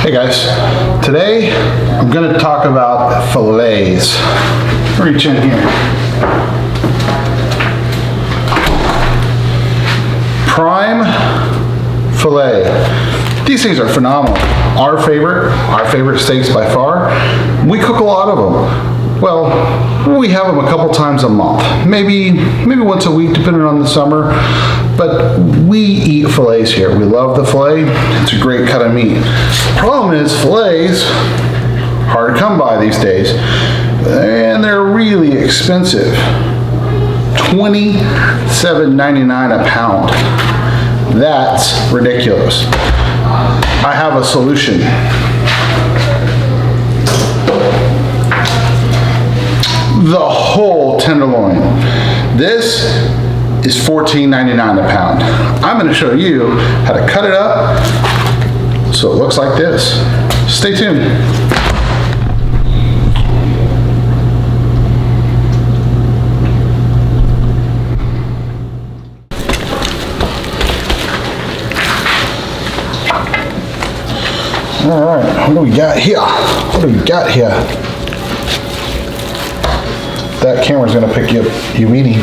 Hey guys, today I'm going to talk about fillets. Reach in here. Prime fillet. These things are phenomenal. Our favorite steaks by far. We cook a lot of them. Well, we have them a couple times a month, maybe once a week, depending on the summer. But we eat fillets here. We love the fillet. It's a great cut of meat. The problem is fillets hard to come by these days, and they're really expensive. $27.99 a pound. That's ridiculous. I have a solution. The whole tenderloin. This is $14.99 a pound. I'm going to show you how to cut it up so it looks like this. Stay tuned. All right, what do we got here? What do we got here? That camera's gonna pick you up, you weenie.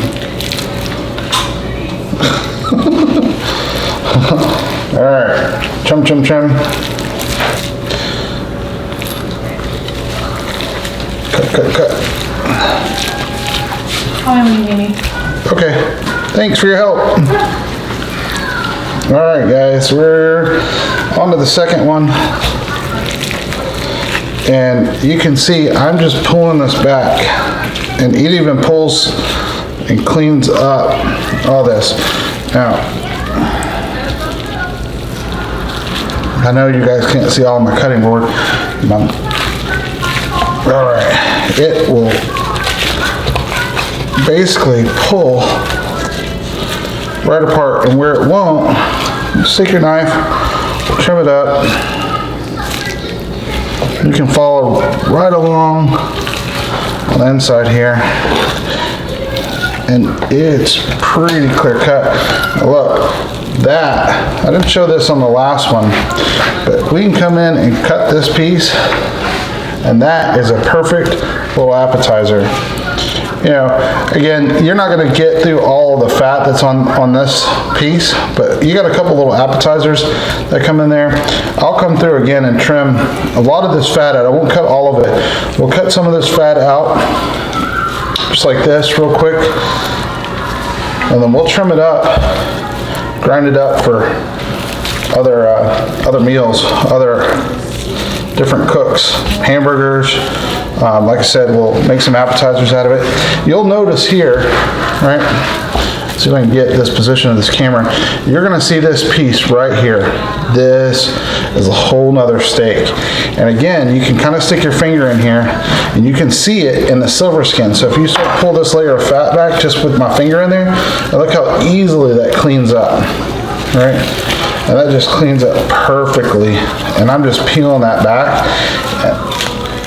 All right, chum. Cut. Call me when you need me. Okay, thanks for your help. All right, guys, we're on to the second one. And you can see I'm just pulling this back, and it even pulls and cleans up all this. Now, I know you guys can't see all my cutting board. All right, it will basically pull right apart, and where it won't, just take your knife, trim it up. You can follow right along on the inside here, and it's pretty clear cut. Now look, that, I didn't show this on the last one, but we can come in and cut this piece, and that is a perfect little appetizer. You know, again, you're not going to get through all the fat that's on this piece, but you got a couple little appetizers that come in there. I'll come through again and trim a lot of this fat out. I won't cut all of it. We'll cut some of this fat out, just like this, real quick, and then we'll trim it up, grind it up for other meals, other different cooks, hamburgers. Like I said, we'll make some appetizers out of it. You'll notice here, right? See if I can get this position of this camera. You're gonna see this piece right here. This is a whole nother steak. And again, you can kind of stick your finger in here and you can see it in the silver skin. So if you sort of pull this layer of fat back just with my finger in there, look how easily that cleans up, right? And that just cleans up perfectly. And I'm just peeling that back.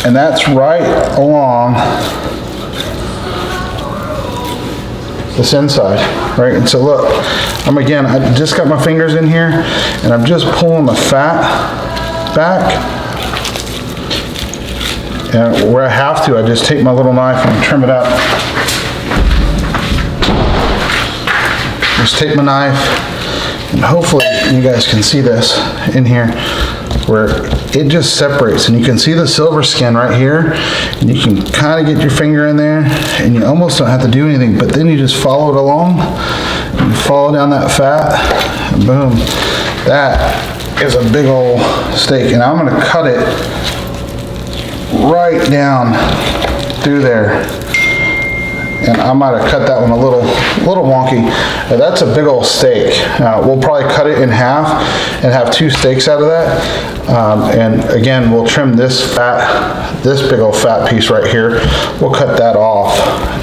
And that's right along this inside, right? And so look, I just got my fingers in here and I'm just pulling the fat back. And where I have to, I just take my little knife and trim it up. Just take my knife, and hopefully you guys can see this in here, where it just separates, and you can see the silver skin right here, and you can kind of get your finger in there and you almost don't have to do anything, but then you just follow it along, you follow down that fat, and boom, that is a big old steak. And I'm going to cut it right down through there, and I might have cut that one a little wonky. That's a big old steak. We'll probably cut it in half and have two steaks out of that. And again, we'll trim this big old fat piece right here. We'll cut that off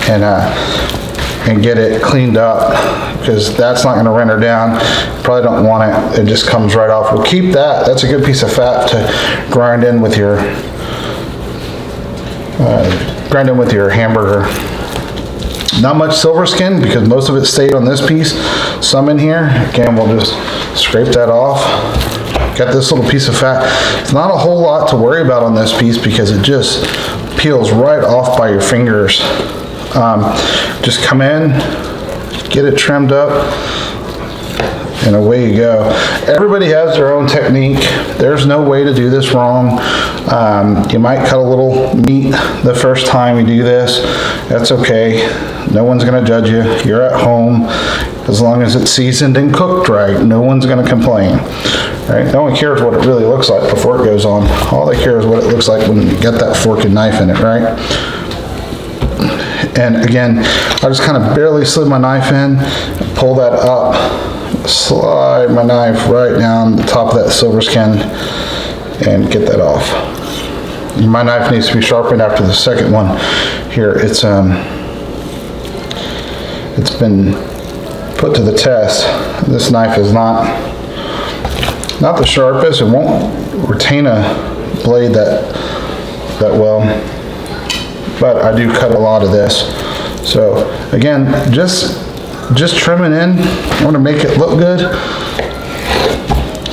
and get it cleaned up, because that's not going to render down. Probably don't want it. It just comes right off. We'll keep that. That's a good piece of fat to grind in with your hamburger. Not much silver skin because most of it stayed on this piece. Some in here. Again, we'll just scrape that off. Got this little piece of fat. It's not a whole lot to worry about on this piece because it just peels right off by your fingers. Just come in, get it trimmed up, and away you go. Everybody has their own technique. There's no way to do this wrong. You might cut a little meat the first time you do this. That's okay. No one's gonna judge you. You're at home. As long as it's seasoned and cooked right, no one's gonna complain. Right? No one cares what it really looks like before it goes on. All they care is what it looks like when you get that fork and knife in it, right? And again, I just kind of barely slid my knife in, pull that up, slide my knife right down the top of that silver skin and get that off. My knife needs to be sharpened after the second one. Here, it's been put to the test. This knife is not the sharpest. It won't retain a blade that well, but I do cut a lot of this. So again, just trimming in. I want to make it look good.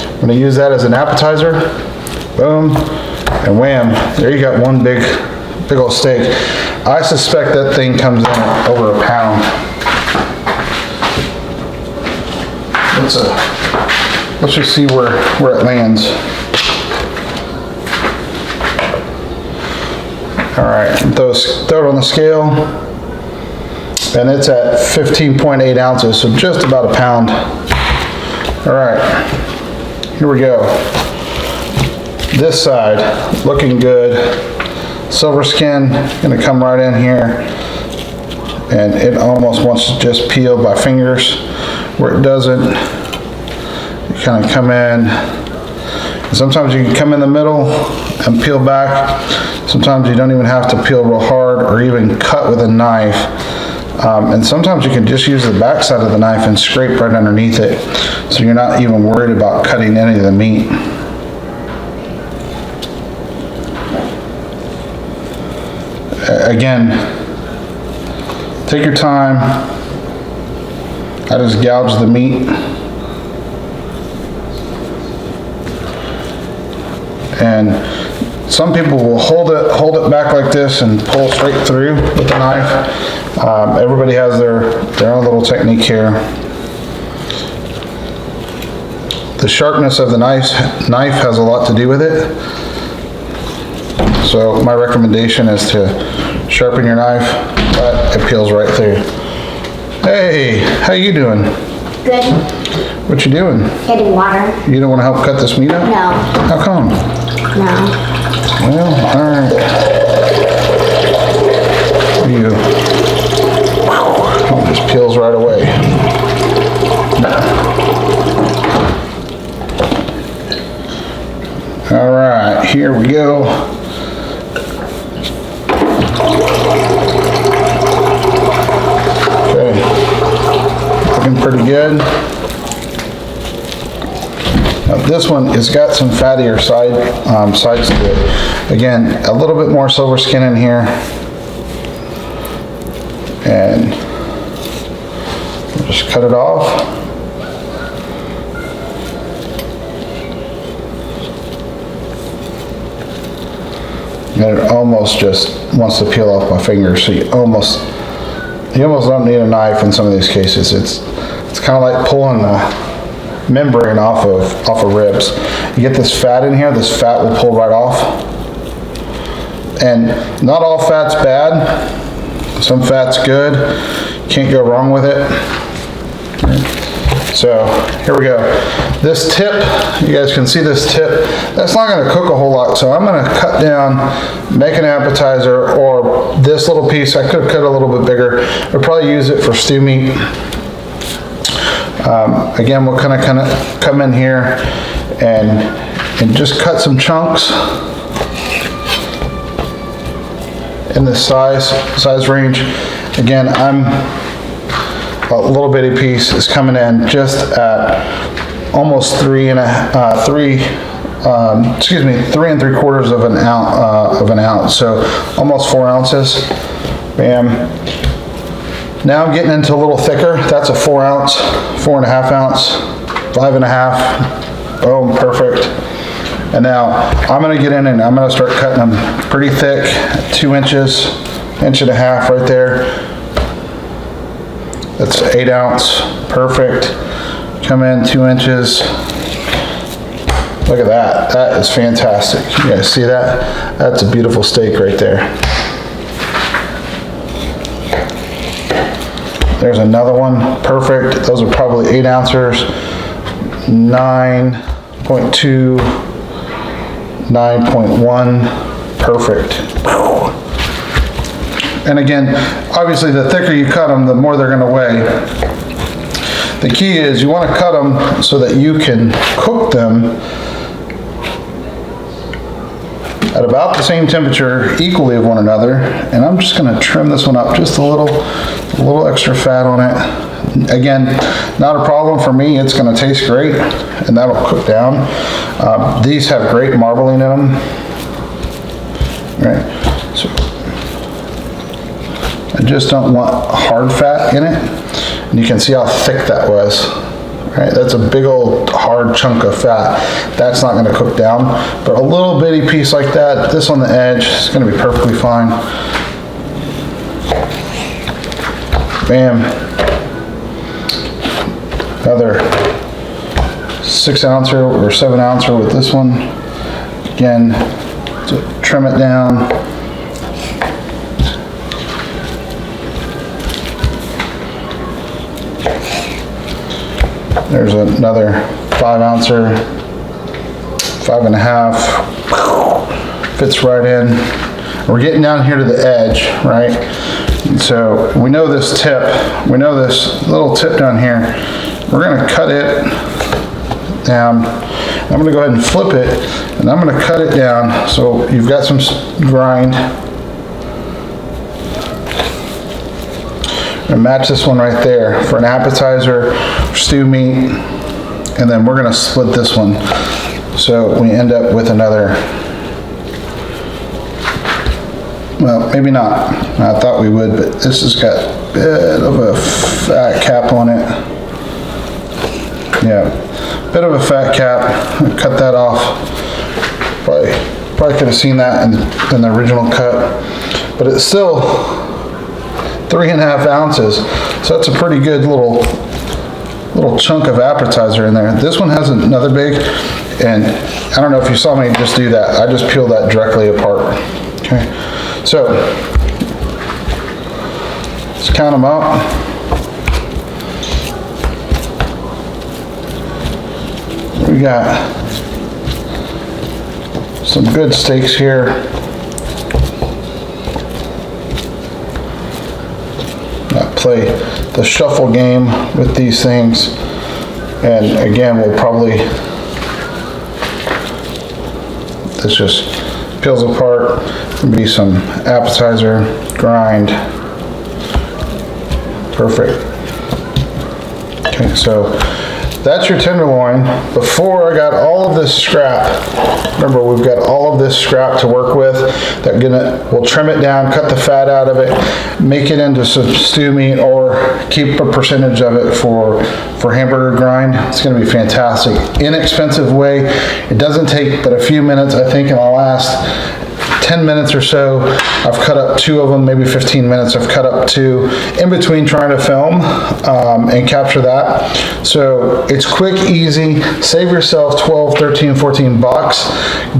I'm going to use that as an appetizer. Boom, and wham, there you got one big old steak. I suspect that thing comes in at over a pound. Let's just see where it lands. All right, throw it on the scale, and it's at 15.8 ounces, so just about a pound. All right, here we go. This side, looking good. Silver skin, gonna come right in here, and it almost wants to just peel by fingers. Where it doesn't, you kind of come in. Sometimes you can come in the middle and peel back. Sometimes you don't even have to peel real hard or even cut with a knife. And sometimes you can just use the back side of the knife and scrape right underneath it, so you're not even worried about cutting any of the meat. Again, take your time. I just gouge the meat. And some people will hold it back like this and pull straight through with the knife. Everybody has their own little technique here. The sharpness of the knife has a lot to do with it. So my recommendation is to sharpen your knife, but it peels right through. Hey, how you doing? Good. What you doing? Getting water. You don't want to help cut this meat up? No. How come? No. Well, all right. Oh, it just peels right away. All right, here we go. Okay, looking pretty good. Now this one has got some fattier sides to it. Again, a little bit more silver skin in here. And we'll just cut it off. And it almost just wants to peel off my fingers, so you almost don't need a knife in some of these cases. It's kind of like pulling the membrane off of ribs. You get this fat in here, this fat will pull right off. And not all fat's bad. Some fat's good. Can't go wrong with it. So here we go. This tip, you guys can see this tip, that's not gonna cook a whole lot. So I'm gonna cut down, make an appetizer, or this little piece, I could cut a little bit bigger. I'll probably use it for stew meat. Again, we'll kind of come in here and just cut some chunks in this size range. Again, I'm a little bitty piece is coming in just at almost 3 3/4 of an ounce, so almost 4 ounces. Bam. Now I'm getting into a little thicker. That's a 4 ounce, 4.5 ounce, 5.5. Boom, perfect. And now I'm gonna get in and I'm gonna start cutting them pretty thick, 2 inches, 1.5 inches right there. That's 8 ounce, perfect. Come in 2 inches. Look at that, that is fantastic. You guys see that? That's a beautiful steak right there. There's another one, perfect. Those are probably 8 ounces, 9.2, 9.1, perfect. And again, obviously the thicker you cut them, the more they're gonna weigh. The key is you wanna cut them so that you can cook them at about the same temperature, equally of one another. And I'm just gonna trim this one up just a little extra fat on it. Again, not a problem for me. It's gonna taste great and that'll cook down. These have great marbling in them. Right, so I just don't want hard fat in it. And you can see how thick that was. Right, that's a big old hard chunk of fat. That's not gonna cook down, but a little bitty piece like that, this on the edge, is gonna be perfectly fine. Bam. Another 6 ouncer or 7 ouncer with this one. Again, to trim it down. There's another 5 ouncer, 5.5, fits right in. We're getting down here to the edge, right? And so we know this tip, we know this little tip down here. We're gonna cut it down. I'm gonna go ahead and flip it, and I'm gonna cut it down so you've got some grind. And match this one right there for an appetizer, stew meat, and then we're gonna split this one. So we end up with another, well, maybe not. I thought we would, but this has got a bit of a fat cap on it. Yeah, bit of a fat cap. Cut that off. Probably could have seen that in the original cut, but it's still 3.5 ounces. So that's a pretty good little chunk of appetizer in there. This one has another big, and I don't know if you saw me just do that. I just peeled that directly apart. Okay, so let's count them out. We got some good steaks here. Play the shuffle game with these things, and again we'll probably, this just peels apart. There'll be some appetizer grind. Perfect. Okay, so that's your tenderloin. Before I got all of this scrap, remember we've got all of this scrap to work with. We'll trim it down, cut the fat out of it, make it into some stew meat, or keep a percentage of it for hamburger grind. It's gonna be fantastic. Inexpensive way. It doesn't take but a few minutes. I think in the last 10 minutes or so, I've cut up 2 of them, maybe 15 minutes, I've cut up 2 in between trying to film and capture that. So it's quick, easy, save yourself 12, 13, 14 bucks.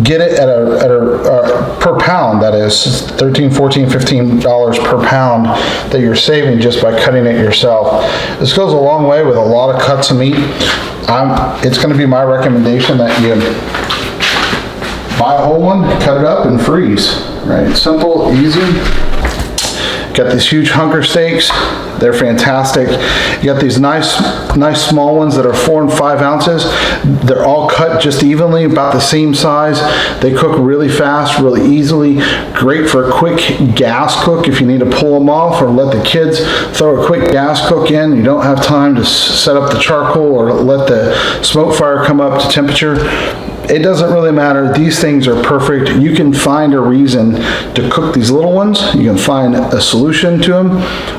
Get it at a per pound, that is, 13, 14, $15 per pound that you're saving just by cutting it yourself. This goes a long way with a lot of cuts of meat. It's gonna be my recommendation that you buy a whole one, cut it up, and freeze. Right? Simple, easy. Got these huge hunker steaks. They're fantastic. You got these nice small ones that are 4 and 5 ounces. They're all cut just evenly, about the same size. They cook really fast, really easily. Great for a quick gas cook if you need to pull them off, or let the kids throw a quick gas cook in. You don't have time to set up the charcoal or let the smoke fire come up to temperature. it doesn't really matter. These things are perfect. You can find a reason to cook these little ones. You can find a solution to them.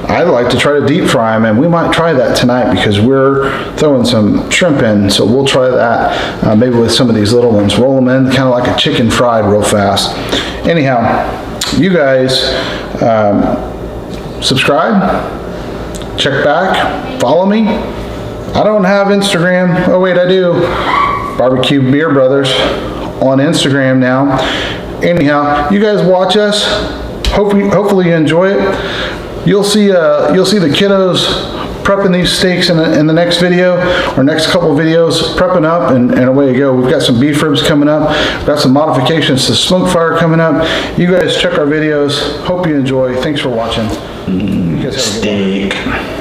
I like to try to deep fry them, and we might try that tonight because we're throwing some shrimp in, so we'll try that maybe with some of these little ones. Roll them in, kind of like a chicken fried real fast. Anyhow, you guys subscribe, check back, follow me. I don't have Instagram. Oh wait, I do. Barbecue Beer Brothers on Instagram now. Anyhow, you guys watch us. Hopefully you enjoy it. You'll see the kiddos prepping these steaks in the next video, or next couple videos, prepping up, and away you go. We've got some beef ribs coming up. We've got some modifications to smoke fire coming up. You guys check our videos. Hope you enjoy. Thanks for watching. You guys have a good one.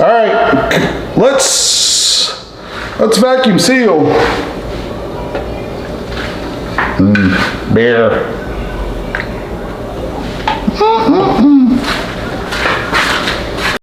All right, let's vacuum seal. Beer.